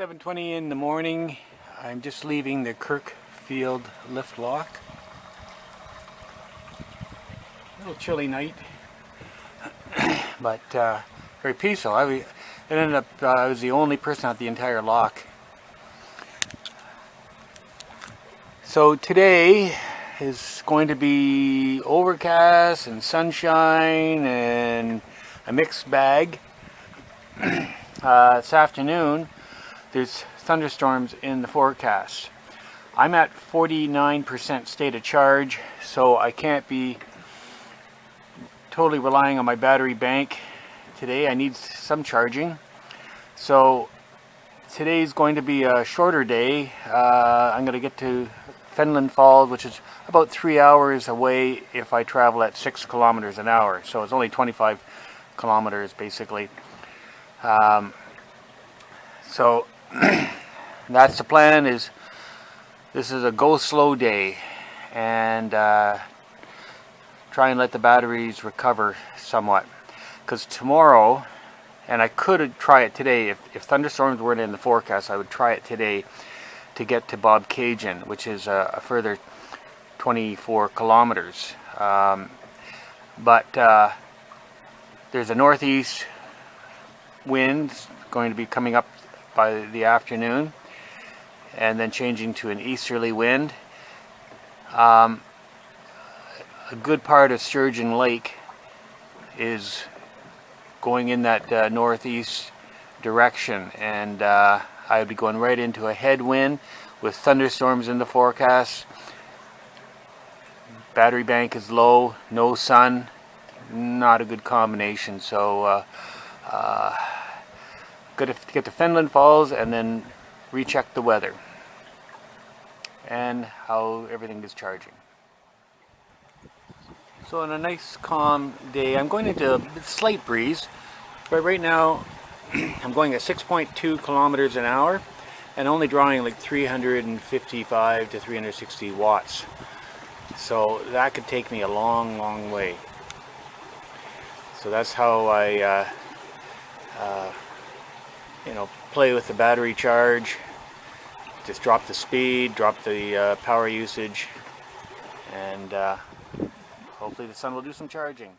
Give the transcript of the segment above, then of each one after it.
7:20 in the morning. I'm just leaving the Kirkfield Lift Lock. A little chilly night, but very peaceful. It ended up I was the only person at the entire lock. So today is going to be overcast and sunshine and a mixed bag. This afternoon there's thunderstorms in the forecast. I'm at 49% state of charge, so I can't be totally relying on my battery bank today. I need some charging. So today's going to be a shorter day. I'm going to get to Fenelon Falls, which is about 3 hours away if I travel at 6 kilometers an hour. So it's only 25 kilometers basically. So that's the plan. This is a go slow day, and try and let the batteries recover somewhat, because tomorrow, and I could try it today if thunderstorms weren't in the forecast, I would try it today to get to Bob Cajun, which is a further 24 kilometers. But there's a northeast wind going to be coming up by the afternoon, and then changing to an easterly wind. A good part of Sturgeon Lake is going in that northeast direction, and I would be going right into a headwind with thunderstorms in the forecast. Battery bank is low, no sun, not a good combination. So got to get to Fenelon Falls and then recheck the weather and how everything is charging. So on a nice calm day, I'm going into a slight breeze, but right now I'm going at 6.2 kilometers an hour and only drawing like 355 to 360 watts. So that could take me a long way. So that's how I play with the battery charge. Just drop the speed, drop the power usage, and hopefully the sun will do some charging.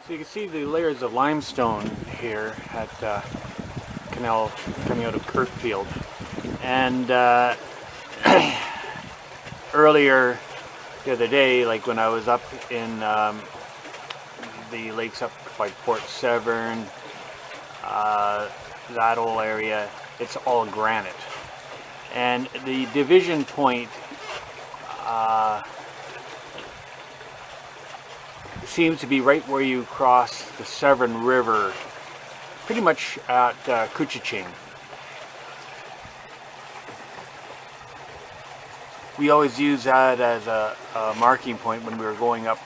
So you can see the layers of limestone here at canal coming out of Kirkfield. And earlier the other day, like when I was up in the lakes up by Trent Severn, that whole area, it's all granite. And the division point seems to be right where you cross the Severn River, pretty much at Couchiching. We always use that as a marking point when we were going up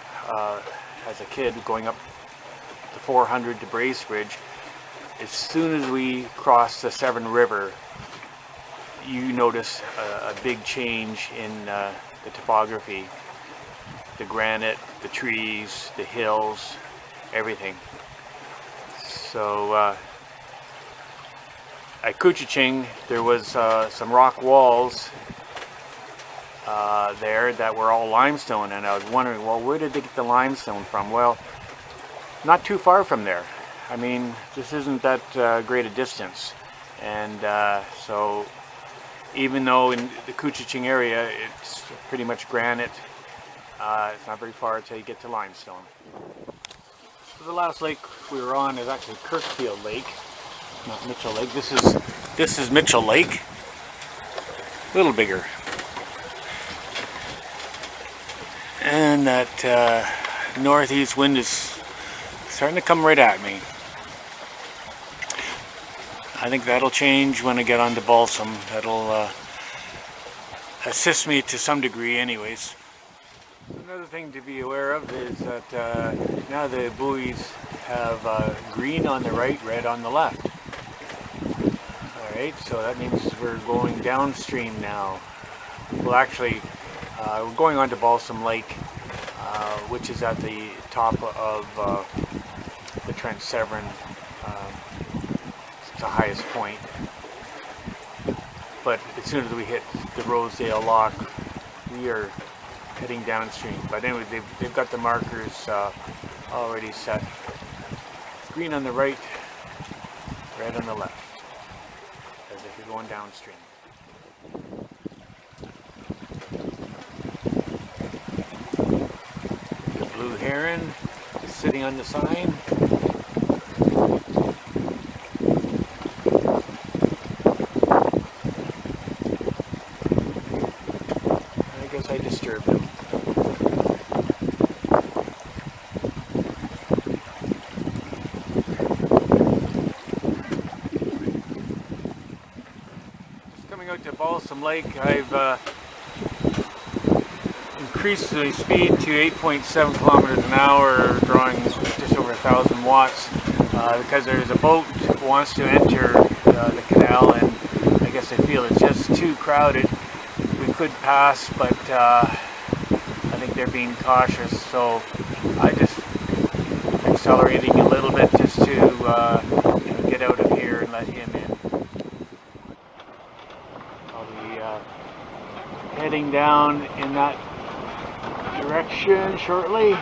as a kid, going up the 400 to Bracebridge. As soon as we cross the Severn River, you notice a big change in the topography. The granite, the trees, the hills, everything. So at Couchiching there was some rock walls there that were all limestone, and I was wondering, well, where did they get the limestone from? Well, not too far from there. I mean, this isn't that great a distance, and so even though in the Couchiching area it's pretty much granite, it's not very far until you get to limestone. So the last lake we were on is actually Kirkfield Lake, not Mitchell Lake. This is Mitchell Lake, a little bigger. And that northeast wind is starting to come right at me. I think that'll change when I get onto Balsam. That'll assist me to some degree anyways. Another thing to be aware of is that now the buoys have green on the right, red on the left. Alright, so that means we're going downstream now. Well, actually, we're going on to Balsam Lake. which is at the top of the Trent Severn. It's the highest point. But as soon as we hit the Rosedale Lock, we are heading downstream. But anyway, they've got the markers already set. Green on the right, red on the left, as if you're going downstream. The blue heron is sitting on the sign. I guess I disturbed him. To Balsam Lake, I've increased the speed to 8.7 kilometers an hour, drawing just over 1,000 watts, because there's a boat that wants to enter the canal, and I guess I feel it's just too crowded. We could pass, but I think they're being cautious, so I just accelerating a little bit just to get out of here and let him in. Heading down in that direction shortly.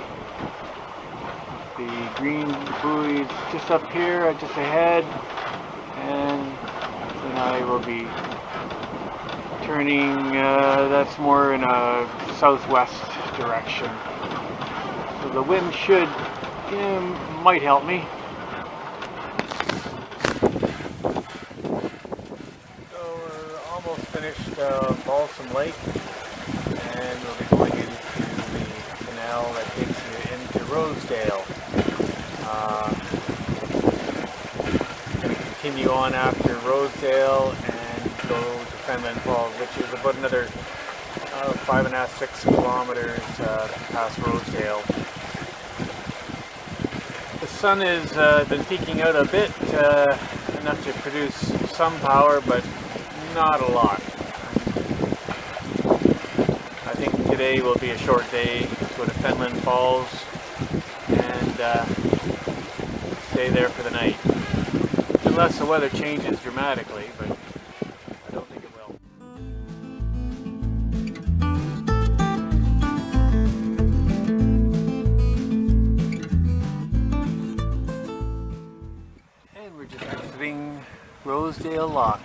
The green buoy is just up here, just ahead, and then I will be turning, that's more in a southwest direction. So the wind should, might help me. Finished Balsam Lake, and we'll be going into the canal that takes you into Rosedale. Going to continue on after Rosedale and go to Fenelon Falls, which is about another 5.5–6 kilometers past Rosedale. The sun has been peeking out a bit, enough to produce some power, but not a lot. I think today will be a short day. Go to Fenelon Falls and stay there for the night. Unless the weather changes dramatically, but I don't think it will. And we're just exiting Rosedale Lock.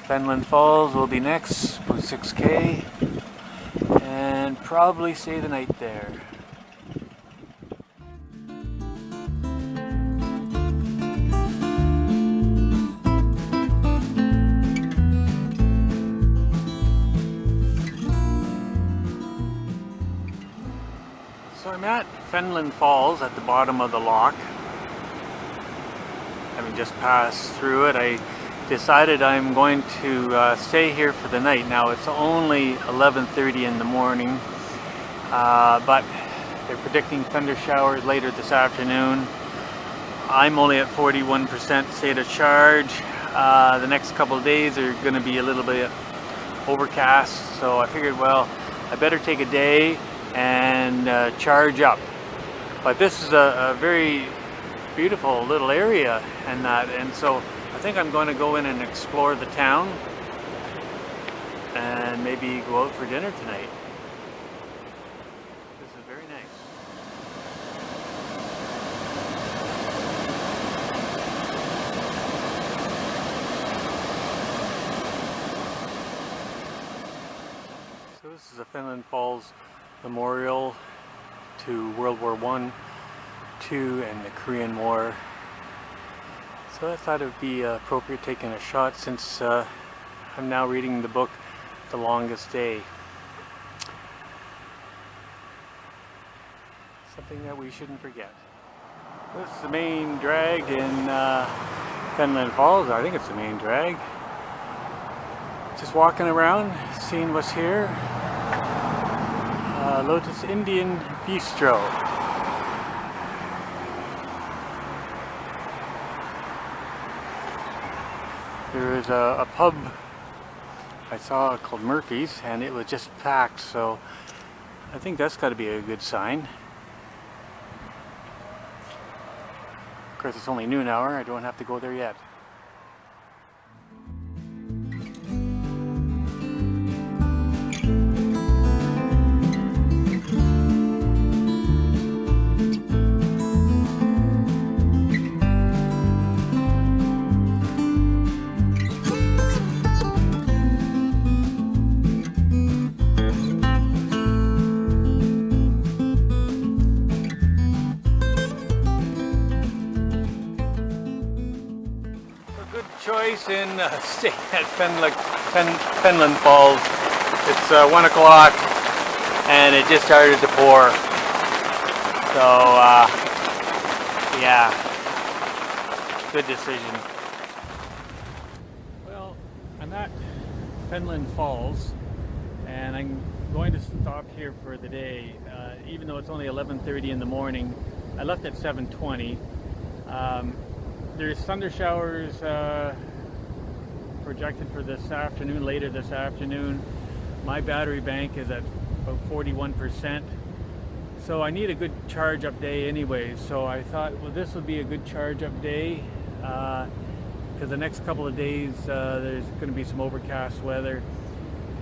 Fenelon Falls will be next, about 6K, and probably stay the night there. So I'm at Fenelon Falls at the bottom of the lock. Having just passed through it, I decided I'm going to stay here for the night. Now it's only 11:30 in the morning, but they're predicting thunder showers later this afternoon. I'm only at 41% state of charge. The next couple of days are going to be a little bit overcast, so I figured, well, I better take a day and charge up. But this is a very beautiful little area, and so I think I'm going to go in and explore the town and maybe go out for dinner tonight. This is very nice. So this is a Fenelon Falls memorial to World War I, II, and the Korean War. So I thought it would be appropriate taking a shot since I'm now reading the book The Longest Day. Something that we shouldn't forget. This is the main drag in Fenelon Falls. I think it's the main drag. Just walking around, seeing what's here. Lotus Indian Bistro. There is a pub I saw it called Murphy's and it was just packed, so I think that's got to be a good sign. Of course, it's only noon hour. I don't have to go there yet. Choice in staying at Fenelon Falls. It's 1 o'clock and it just started to pour. So yeah, good decision. Well, I'm at Fenelon Falls and I'm going to stop here for the day. Even though it's only 11:30 in the morning, I left at 7:20. There's thunder showers projected for this afternoon, later this afternoon. My battery bank is at about 41%. So I need a good charge up day anyway. So I thought, well, this would be a good charge up day because the next couple of days there's going to be some overcast weather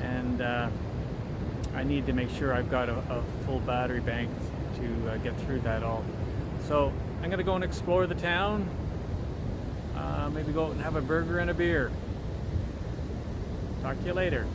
and I need to make sure I've got a full battery bank to get through that all. So I'm going to go and explore the town. Maybe go out and have a burger and a beer. Talk to you later.